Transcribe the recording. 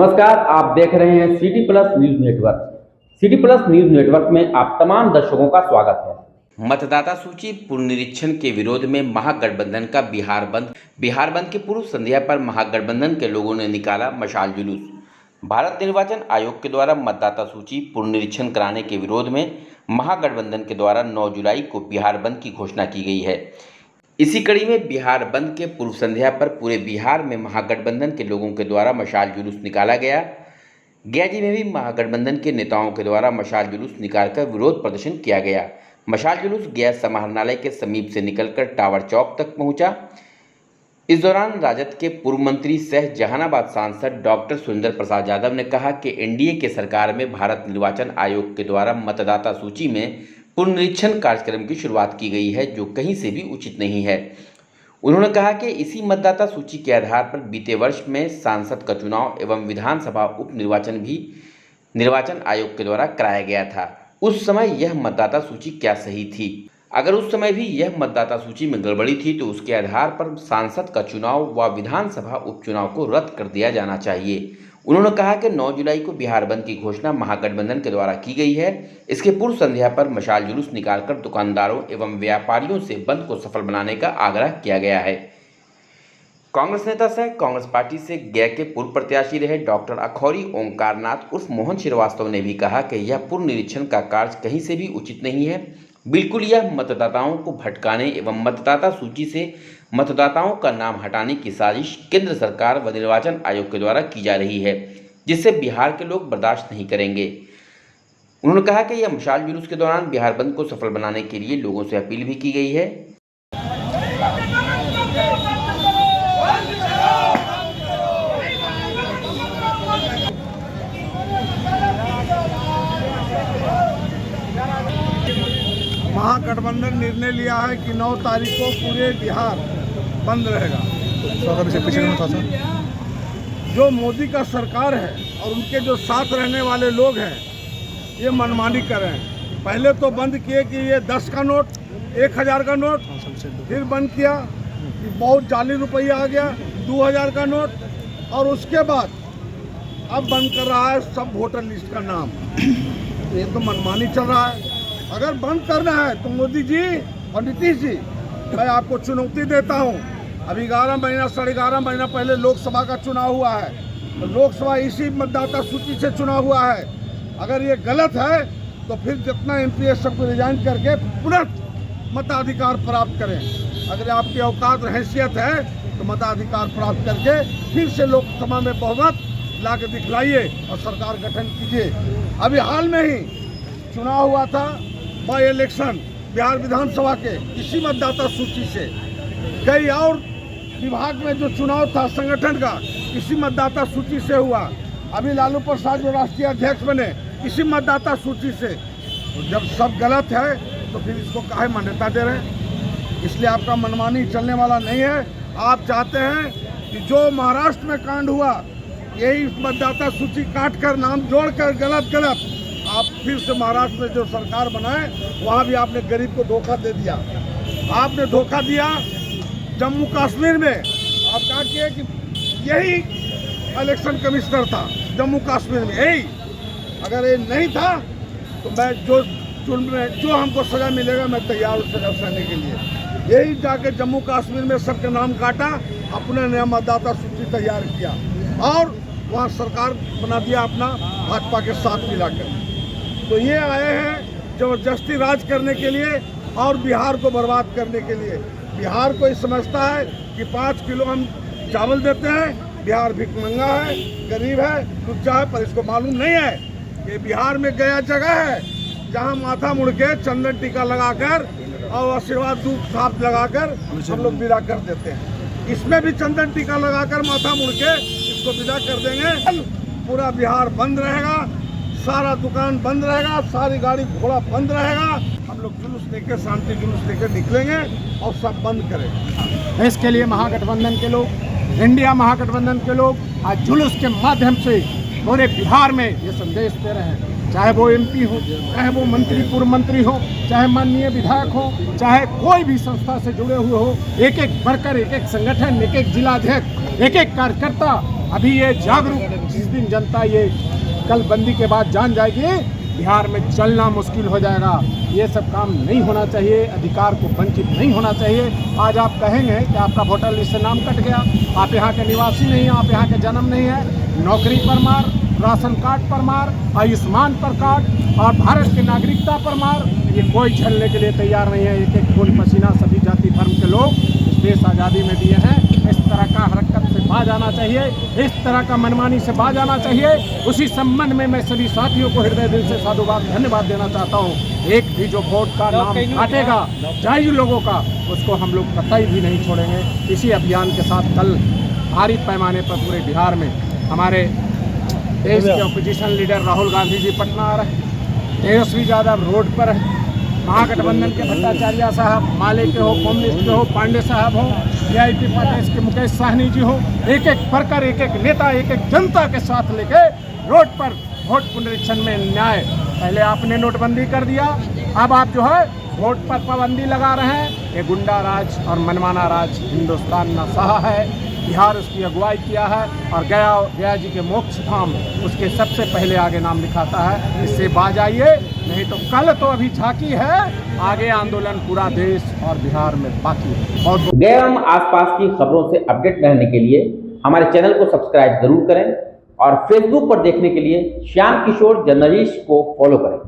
नमस्कार, आप देख रहे हैं city plus news network. City plus news network में आप तमाम दर्शकों का स्वागत है। मतदाता सूची पुनरीक्षण के विरोध में महागठबंधन का बिहार बंद की पूर्व संध्या पर महागठबंधन के लोगों ने निकाला मशाल जुलूस। भारत निर्वाचन आयोग के द्वारा मतदाता सूची पुनरीक्षण कराने के विरोध में महागठबंधन के द्वारा 9 जुलाई को बिहार बंद की घोषणा की गई है। इसी कड़ी में बिहार बंद के पूर्व संध्या पर पूरे बिहार में महागठबंधन के लोगों के द्वारा मशाल जुलूस निकाला गया। गया में भी महागठबंधन के नेताओं के द्वारा मशाल जुलूस निकालकर विरोध प्रदर्शन किया गया। मशाल जुलूस गया समाहरणालय के समीप से निकलकर टावर चौक तक पहुंचा। इस दौरान राजद के पूर्व मंत्री सह जहानाबाद सांसद डॉक्टर सुरेंद्र प्रसाद यादव ने कहा कि एनडीए के सरकार में भारत निर्वाचन आयोग के द्वारा मतदाता सूची में पुनरीक्षण कार्यक्रम की शुरुआत की गई है, जो कहीं से भी उचित नहीं है। उन्होंने कहा कि इसी मतदाता सूची के आधार पर बीते वर्ष में सांसद का चुनाव एवं विधानसभा उप निर्वाचन भी निर्वाचन आयोग के द्वारा कराया गया था। उस समय यह मतदाता सूची क्या सही थी? अगर उस समय भी यह मतदाता सूची में गड़बड़ी थी तो उसके आधार पर सांसद का चुनाव व विधानसभा उपचुनाव को रद्द कर दिया जाना चाहिए। उन्होंने कहा कि 9 जुलाई को बिहार बंद की घोषणा महागठबंधन के द्वारा की गई है। इसके पूर्व संध्या पर मशाल जुलूस निकालकर दुकानदारों एवं व्यापारियों से बंद को सफल बनाने का आग्रह किया गया है। कांग्रेस नेता सह कांग्रेस पार्टी से गया के पूर्व प्रत्याशी रहे डॉक्टर अखौरी ओंकारनाथ उर्फ मोहन श्रीवास्तव ने भी कहा कि यह पुनरीक्षण का कार्य कहीं से भी उचित नहीं है। बिल्कुल यह मतदाताओं को भटकाने एवं मतदाता सूची से मतदाताओं का नाम हटाने की साजिश केंद्र सरकार व निर्वाचन आयोग के द्वारा की जा रही है, जिससे बिहार के लोग बर्दाश्त नहीं करेंगे। उन्होंने कहा कि यह मशाल जुलूस के दौरान बिहार बंद को सफल बनाने के लिए लोगों से अपील भी की गई है। महागठबंधन निर्णय लिया है कि 9 तारीख को पूरे बिहार बंद रहेगा। जो मोदी का सरकार है और उनके जो साथ रहने वाले लोग हैं, ये मनमानी कर रहे हैं। पहले तो बंद किए कि ये 10 का नोट, 1000 का नोट, फिर बंद किया कि बहुत जाली रुपया आ गया 2000 का नोट, और उसके बाद अब बंद कर रहा है सब वोटर लिस्ट का नाम। ये तो मनमानी चल रहा है। अगर बंद करना है तो मोदी जी और नीतीश जी, मैं आपको चुनौती देता हूं। अभी 11 महीना 11.5 महीना पहले लोकसभा का चुनाव हुआ है, तो लोकसभा इसी मतदाता सूची से चुनाव हुआ है। अगर ये गलत है तो फिर जितना MP है सबको रिजाइन करके पुनः मताधिकार प्राप्त करें। अगर आपकी औकात हैसियत है तो मताधिकार प्राप्त करके फिर से लोकसभा में बहुमत ला के दिखलाइए और सरकार गठन कीजिए। अभी हाल में ही चुनाव हुआ था, बाई इलेक्शन बिहार विधानसभा के, इसी मतदाता सूची से। कई और विभाग में जो चुनाव था संगठन का, इसी मतदाता सूची से हुआ। अभी लालू प्रसाद जो राष्ट्रीय अध्यक्ष बने, इसी मतदाता सूची से। तो जब सब गलत है तो फिर इसको काहे मान्यता दे रहे हैं? इसलिए आपका मनमानी चलने वाला नहीं है। आप चाहते हैं कि जो महाराष्ट्र में कांड हुआ, यही मतदाता सूची काट कर नाम जोड़कर गलत आप फिर से महाराष्ट्र में जो सरकार बनाए, वहाँ भी आपने गरीब को धोखा दे दिया। आपने धोखा दिया जम्मू कश्मीर में। आप कहा किए कि यही इलेक्शन कमिश्नर था जम्मू कश्मीर में, यही। अगर ये नहीं था तो मैं जो हमको सजा मिलेगा मैं तैयार हूँ सजा सहने के लिए। यही जाके जम्मू कश्मीर में सबके नाम काटा, अपने नया मतदाता सूची तैयार किया और वहाँ सरकार बना दिया अपना भाजपा के साथ मिलाकर। तो ये आए हैं जबरदस्ती राज करने के लिए और बिहार को बर्बाद करने के लिए। बिहार को ये समझता है कि 5 किलो हम चावल देते हैं, बिहार भिखमंगा है, गरीब है, लुच्चा है, पर इसको मालूम नहीं है कि बिहार में गया जगह है जहां माथा मुड़ के चंदन टीका लगाकर और आशीर्वाद दूध साफ लगाकर हम लोग विदा कर देते हैं। इसमें भी चंदन टीका लगाकर माथा मुड़ के इसको विदा कर देंगे। पूरा बिहार बंद रहेगा, सारा दुकान बंद रहेगा, सारी गाड़ी घोड़ा बंद रहेगा। हम लोग जुलूस लेकर, शांति जुलूस लेकर निकलेंगे और सब बंद करेंगे। इसके लिए महागठबंधन के लोग, इंडिया महागठबंधन के लोग आज जुलूस के माध्यम से पूरे बिहार में ये संदेश दे रहे हैं। चाहे वो MP हो, चाहे वो मंत्री, पूर्व मंत्री हो, चाहे माननीय विधायक हो, चाहे कोई भी संस्था से जुड़े हुए हो, एक वर्कर, एक संगठन, एक जिलाध्यक्ष, एक कार्यकर्ता अभी ये जागरूक, जिस दिन जनता ये कल बंदी के बाद जान जाएगी, बिहार में चलना मुश्किल हो जाएगा। ये सब काम नहीं होना चाहिए, अधिकार को वंचित नहीं होना चाहिए। आज आप कहेंगे कि आपका वोटर लिस्ट से नाम कट गया, आप यहाँ के निवासी नहीं हैं, आप यहाँ के जन्म नहीं है, नौकरी पर मार, राशन कार्ड पर मार, आयुष्मान पर काट और भारत की नागरिकता पर मार, ये कोई झेलने के लिए तैयार नहीं है। एक एक खून पसीना सभी जाति धर्म के लोग इस देश आज़ादी में दिए हैं। इस तरह का हरकत से बाज आना चाहिए, इस तरह का मनमानी से बाज आना चाहिए। उसी संबंध में मैं सभी साथियों को हृदय दिल से साधुवाद धन्यवाद देना चाहता हूँ। एक भी जो वोट का नाम काटेगा जायज लोगों का, उसको हम लोग कतई भी नहीं छोड़ेंगे। इसी अभियान के साथ कल भारी पैमाने पर पूरे बिहार में हमारे देश के ऑपोजिशन लीडर राहुल गांधी जी पटना आ रहे हैं, तेजस्वी यादव रोड पर है, महागठबंधन के भट्टाचार्य साहब, माले के हो, कम्युनिस्ट के हो, पांडे साहब हो, वीआईपी पार्टी के मुकेश साहनी जी हो, एक एक बढ़कर एक एक नेता एक एक जनता के साथ लेके रोड पर वोट पुनरीक्षण में न्याय। पहले आपने नोटबंदी कर दिया, अब आप जो है वोट पर पाबंदी लगा रहे हैं। ये गुंडा राज और मनमाना राज हिंदुस्तान न सहा है। बिहार उसकी अगुवाई किया है और गया जी के मोक्ष धाम उसके सबसे पहले आगे नाम लिखाता है। इससे बाज आइए, नहीं तो कल तो अभी झांकी है, आगे आंदोलन पूरा देश और बिहार में बाकी है। बहुत गया एवं आसपास की खबरों से अपडेट रहने के लिए हमारे चैनल को सब्सक्राइब जरूर करें और फेसबुक पर देखने के लिए श्याम किशोर जर्नलिस्ट को फॉलो करें।